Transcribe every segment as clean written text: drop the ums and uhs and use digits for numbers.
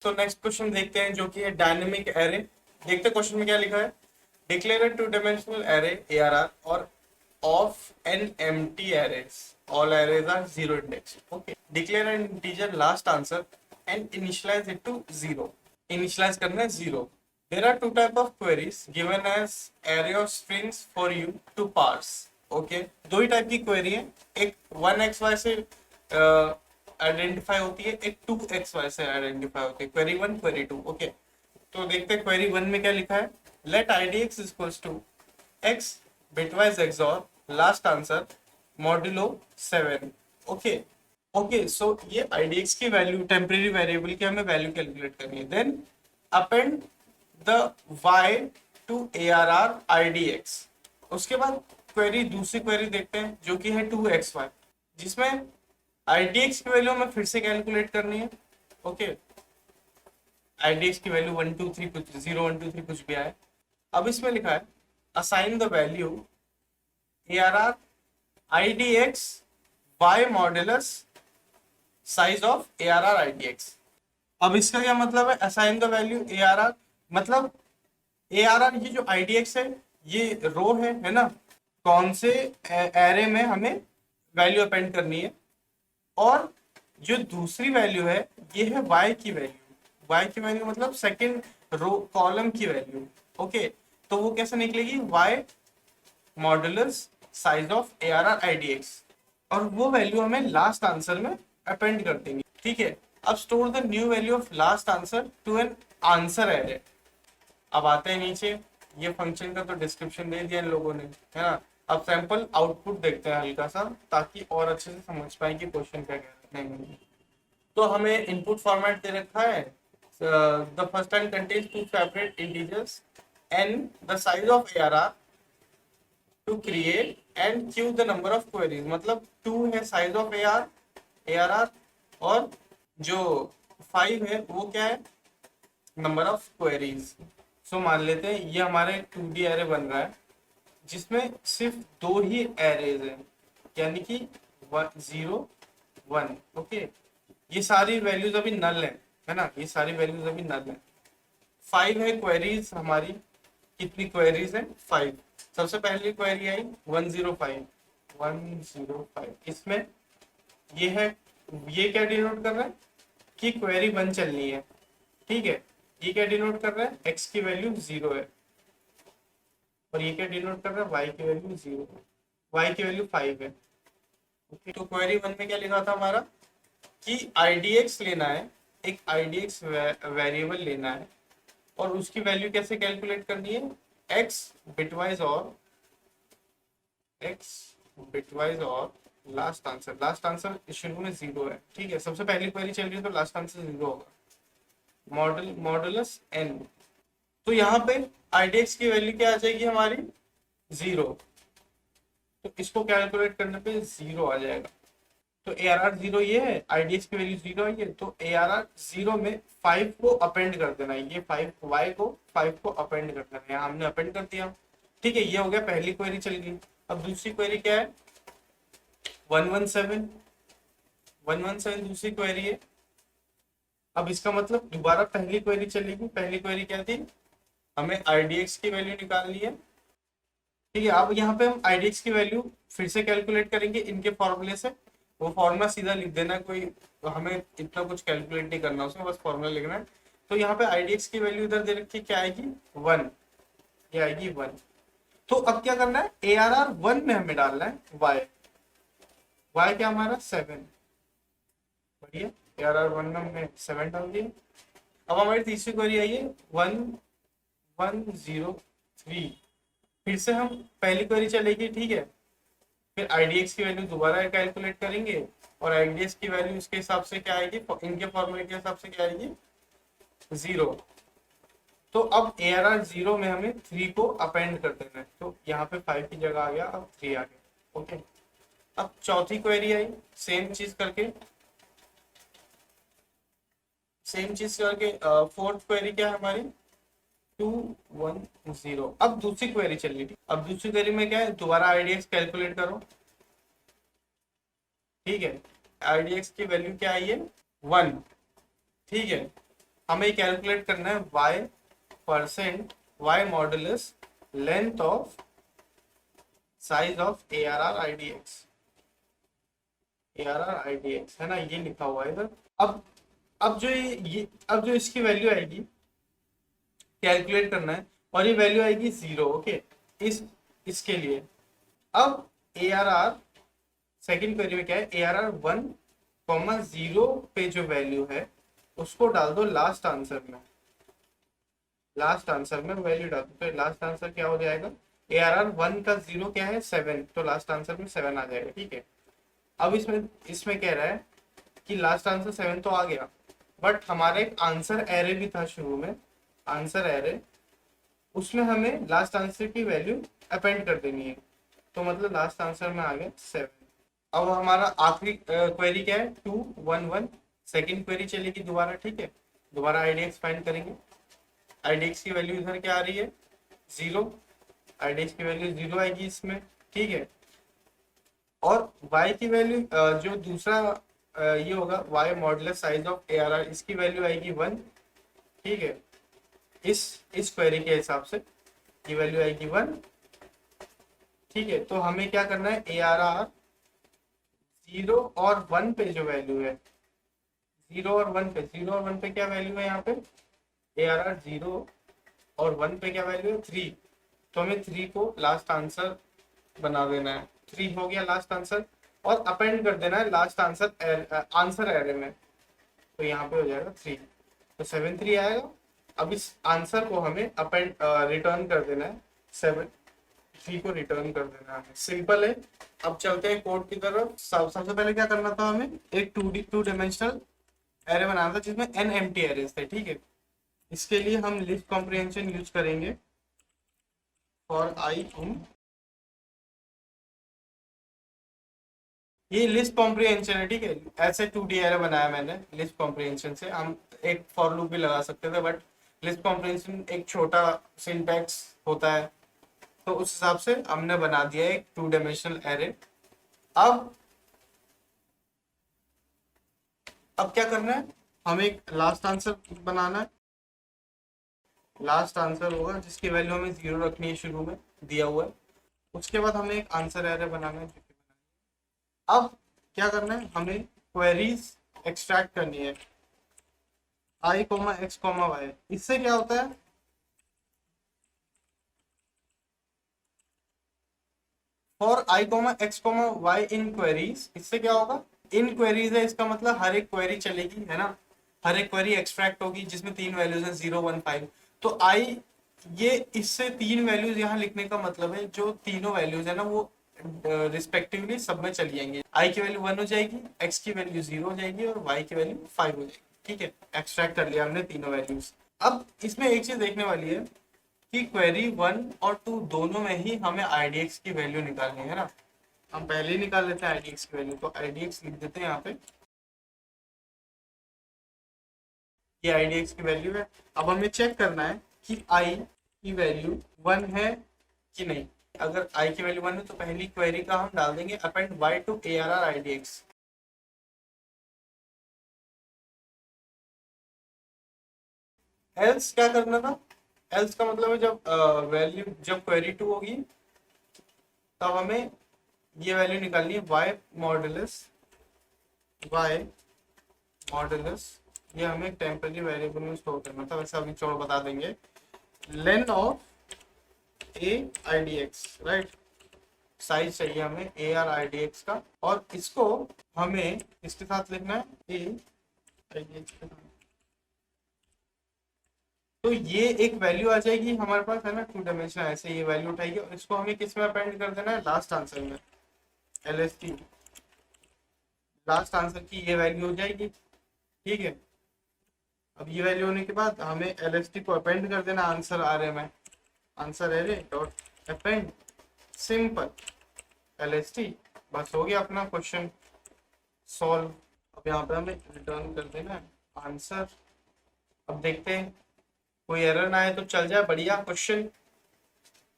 तो next question देखते हैं जो कि है डायनेमिक एरे। देखते क्वेश्चन में क्या लिखा है। Declare a two dimensional array ARR और of n empty arrays all arrays are zero index. Okay, declare an integer last answer and initialise it to zero. Initialise करना है zero. There are two type of queries given as array of strings for you to parse. Okay, दो ही type की query है। एक 1xy से identify होती है, एक 2xy से आइडेंटिफाई होती है। Query 1 query 2। ओके, तो देखते हैं क्वेरी 1 में क्या लिखा है। Let IDX equals to x bitwise XOR last answer modulo 7। Okay okay, so ये IDX की वैल्यू, टेम्परेरी वेरिएबल की हमें वैल्यू कैलकुलेट करनी है। Then append the y to ARR IDX। उसके बाद क्वेरी, दूसरी क्वेरी देखते हैं जो कि है 2xy, जिसमें IDX की वैल्यू हमें फिर से कैलकुलेट करनी है। ओके, IDX की वैल्यू 1 2 3 कुछ 0 1 2 3 कुछ भी आए। अब इसमें लिखा है assign the value ARR IDX y modulus size of ARR IDX। अब इसका क्या मतलब है असाइन द वैल्यू ARR, मतलब ARR ये जो IDX है ये रो है ना, कौन से एरे में हमें वैल्यू अपेंड करनी है। और जो दूसरी वैल्यू है ये है y की वैल्यू। y की वैल्यू मतलब सेकंड रो कॉलम की वैल्यू। ओके, तो वो कैसे निकलेगी, y modulus size of ARR IDX, और वो वैल्यू हमें लास्ट आंसर में अपेंड कर देंगे। ठीक है, अब store the new value of last answer to an answer array. अब आते हैं नीचे, ये फंक्शन का तो डिस्क्रिप्शन दे दिया इन लोगों ने, है ना। अब सैंपल आउटपुट देखते हैं हल्का सा, ताकि और अच्छे से समझ पाए कि क्वेश्चन क्या कह रहे हैं। तो हमें इनपुट फॉर्मेट दे रखा है, the first time contains two separate integers and the size of ARR to create and q the number of queries. मतलब 2 है साइज ऑफ ARR, और जो 5 है वो क्या है, नंबर ऑफ क्वेरीज। सो मान लेते हैं ये हमारे 2D एरे बन रहा है, जिसमें सिर्फ दो ही एरेज हैं, यानी कि 0 1। ओके, ये सारी वैल्यूज अभी नल है ना, ये सारी वैल्यूज अभी नल है। 5 है क्वेरीज हमारी, कितनी क्वेरीज है 5। सबसे पहली क्वेरी आई 105 105, इसमें ये है, ये क्या डिनोट कर रहा है कि क्वेरी 1 चलनी है। ठीक है, ये क्या डिनोट कर रहा है, x की वैल्यू 0 है, और ये क्या डिनोट कर रहा है, y की वैल्यू 0 है, y की वैल्यू 5 है। ओके, तो क्वेरी 1 में क्या लिखा था हमारा कि IDX लेना है, एक IDX वेरिएबल लेना है, और उसकी वैल्यू कैसे कैलकुलेट करनी है, x बिटवाइज और लास्ट आंसर। लास्ट आंसर शुरू में 0 है। ठीक है, सबसे पहली क्वेरी चल रही है तो लास्ट आंसर 0 होगा। मॉडुलस n, तो यहाँ पे IDX की वैल्यू क्या आ जाएगी हमारी 0, तो इसको कैलकुलेट करने पे 0 आ जाएगा। तो ARR 0 ये है, IDX की वैल्यू 0 है ये, तो ARR 0 में 5 को अपेंड कर देना है, ये 5 y को 5 को अपेंड कर देना है, हमने अपेंड कर दिया। ठीक है, ये हो गया, पहली क्वेरी चल गई। अब दूसरी क्वेरी क्या है, 117 दूसरी क्वेरी है। अब इसका मतलब दोबारा पहली क्वेरी चलेगी। पहली क्वेरी क्या थी, हमें IDX की वैल्यू निकालनी है। ठीक है, अब यहाँ पे हम IDX की वैल्यू फिर से कैलकुलेट करेंगे इनके फॉर्मूले से। वो फॉर्मूला सीधा लिख देना, कोई तो हमें इतना कुछ कैलकुलेट नहीं करना उसमें, बस फॉर्मूला लिखना है। तो यहाँ पे IDX की वैल्यू इधर दे रखी, क्या आएगी 1, ये आएगी 1। तो अब क्या करना है, ARR 1 में हमें डालना है y क्या हमारा 7। बढ़िया, ARR 1 में हमने 7 डाल दिया। अब हमारी तीसरी क्वेरी आई है 1103। फिर से हम पहली क्वेरी चलेगी। ठीक है, फिर IDX की वैल्यू दोबारा कैलकुलेट करेंगे, और IDX की वैल्यू इसके हिसाब से क्या आएगी, इनके फॉर्मूले के हिसाब से क्या आएगी 0। तो अब ARR 0 में हमें 3 को अपेंड कर देना है, तो यहाँ पे 5 की जगह आ गया, अब 3 आ गया। ओके, अब चौथी क्वेरी आई, सेम चीज करके फोर्थ क्वेरी क्या है हमारी 210। अब दूसरी क्वेरी चल रही थी, अब दूसरी क्वेरी में क्या है, दोबारा IDX कैलकुलेट करो। ठीक है, IDX की वैल्यू क्या आई है 1। ठीक है, हमें कैलकुलेट करना है y percent y modulus length of size of ARR IDX है ना, ये लिखा हुआ है इधर। अब अब जो ये अब जो इसकी वैल्यू आएगी कैलकुलेट करना है, और ये वैल्यू आएगी 0। ओके, इसके लिए अब ARR सेकंड क्वेरी में क्या है, ARR 1,0 पे जो वैल्यू है उसको डाल दो लास्ट आंसर में। लास्ट आंसर में वैल्यू डाल दो तो लास्ट आंसर क्या हो जाएगा, ARR 1 का 0 क्या है 7, तो लास्ट आंसर में 7 आ जाएगा। ठीक है, अब इसमें इसमें कह रहा है कि लास्ट आंसर 7 तो आ गया, बट हमारा एक आंसर एरे भी था शुरू में, आंसर एरे, उसमें हमें लास्ट आंसर की वैल्यू अपेंड कर देनी है, तो मतलब लास्ट आंसर में आ गया 7। अब हमारा आखिरी क्वेरी क्या है 211, सेकंड क्वेरी चलेगी दोबारा। ठीक है, दोबारा IDX फाइंड करेंगे। IDX की वैल्यू इधर क्या आ रही है 0, IDX की वैल्यू 0 आएगी इसमें। ठीक है, और y की वैल्यू जो दूसरा ये होगा y modulus size of ARR, इसकी वैल्यू आएगी 1। ठीक है, इस क्वेरी के हिसाब से ये वैल्यू आएगी 1। ठीक है, तो हमें क्या करना है, ARR 0 और 1 पे जो वैल्यू है, 0 और 1 पे, 0 और 1 पे क्या वैल्यू है यहाँ पे, ARR 0 और 1 पे क्या वैल्यू है 3, तो हमें 3 को लास्ट आंसर बना देना है। 3 हो गया लास्ट आंसर, और अपेंड कर देना है लास्ट आंसर आंसर एरे में, तो यहाँ पे हो जाएगा 3, तो 7 3 आएगा। अब इस आंसर को हमें अपेंड रिटर्न कर देना है, 7 3 को रिटर्न कर देना है, सिंपल है। अब चलते हैं कोड की तरफ। सबसे पहले क्या करना था, हमें एक 2 डायमेंशनल एरे बनाना था जिसमें n एम्प्टी एरेज थे। ठीक है, इसके लिए हम लिस्ट कॉम्प्रिहेंशन यूज करेंगे फॉर I इन, ये लिस्ट कॉम्प्रिहेंशन है। ठीक है, ऐसे 2D एरे बनाया मैंने लिस्ट कॉम्प्रिहेंशन से, हम एक फॉर लूप भी लगा सकते थे, बट लिस्ट कॉम्प्रिहेंशन एक छोटा सिंटैक्स होता है, तो उस हिसाब से हमने बना दिया एक 2 डायमेंशनल एरे। अब क्या करना है, हमें एक लास्ट आंसर बनाना है। लास्ट आंसर होगा जिसकी वैल्यू हमें 0 रखनी है, शुरू में दिया हुआ है। उसके बाद हमें एक आंसर एरे बनाना है। अब क्या करना है, हमें क्वेरीज एक्सट्रैक्ट करनी है I, X, Y। इससे क्या होता है, for I, X, Y in queries, इससे क्या होगा, इन क्वेरीज है, इसका मतलब हर एक क्वेरी चलेगी, है ना, हर एक क्वेरी एक्सट्रैक्ट होगी जिसमें 3 वैल्यूज हैं 0 1 5। तो I, ये इससे 3 वैल्यूज यहाँ लिखने का मतलब है, जो तीनों वैल्यूज है ना वो रिस्पेक्टिवली सब में चली जाएंगी। I की वैल्यू 1 हो जाएगी, X की वैल्यू 0 हो जाएगी, और Y की वैल्यू 5 हो जाएगी। ठीक है, एक्सट्रैक्ट कर लिया हमने तीनों वैल्यूज। अब इसमें एक चीज देखने वाली है कि क्वेरी 1 और 2 दोनों में ही हमें IDX की वैल्यू निकालनी है ना। हम पहले ही निकाल लेते हैं IDX की वैल्यू, तो IDX लिख देते हैं यहाँ पे, ये IDX की वैल्यू है। अब हमें चेक करना है कि I की वैल्यू 1 है कि नहीं। अगर I की वैल्यू 1 है तो पहली क्वेरी का हम डाल देंगे append Y to ARR IDX। Else क्या करना था, एल्स का मतलब है जब वैल्यू जब क्वेरी 2 होगी तब हमें ये वैल्यू निकालनी है y मॉडुलस, ये हमें टेम्पररी वेरिएबल में स्टोर करना था, वैसे अभी छोड़ बता देंगे, lane of AIDX, right, size चाहिए हमें ARIDX का, और इसको हमें इसके साथ लिखना है AIDX के साथ। तो ये एक वैल्यू आ जाएगी हमारे पास, है ना, 2 डायमेंशनल, ऐसे ये वैल्यू उठाएगी, और इसको हमें किस में अपेंड कर देना है, लास्ट आंसर में, LST, लास्ट आंसर की ये वैल्यू हो जाएगी। ठीक है, अब ये वैल्यू होने के बाद हमें LST को अपेंड कर देना आंसर एरे में, answer array dot append simple LST, बस हो गया अपना क्वेश्चन सॉल्व। अब यहाँ पे हमें रिटर्न कर देना है आंसर। अब देखते हैं कोई एरर ना आए तो चल जाए, बढ़िया क्वेश्चन।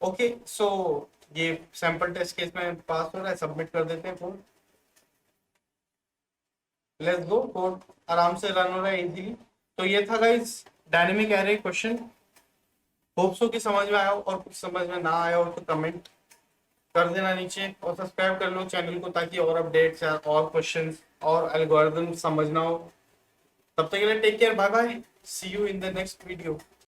ओके, सो ये सैंपल टेस्ट केस में पास हो रहा है, सबमिट कर देते हैं कोड। लेट्स गो, कोड आराम से रन हो रहा है इजीली। तो ये था guys dynamic array question. Hope so की समझ में आया हो, और कुछ समझ में ना आया हो तो कमेंट कर देना नीचे, और सब्सक्राइब कर लो चैनल को ताकि और अपडेट्स या और क्वेश्चंस और एल्गोरिथम समझना हो। तब तक के लिए take care, bye bye, see you in the next video.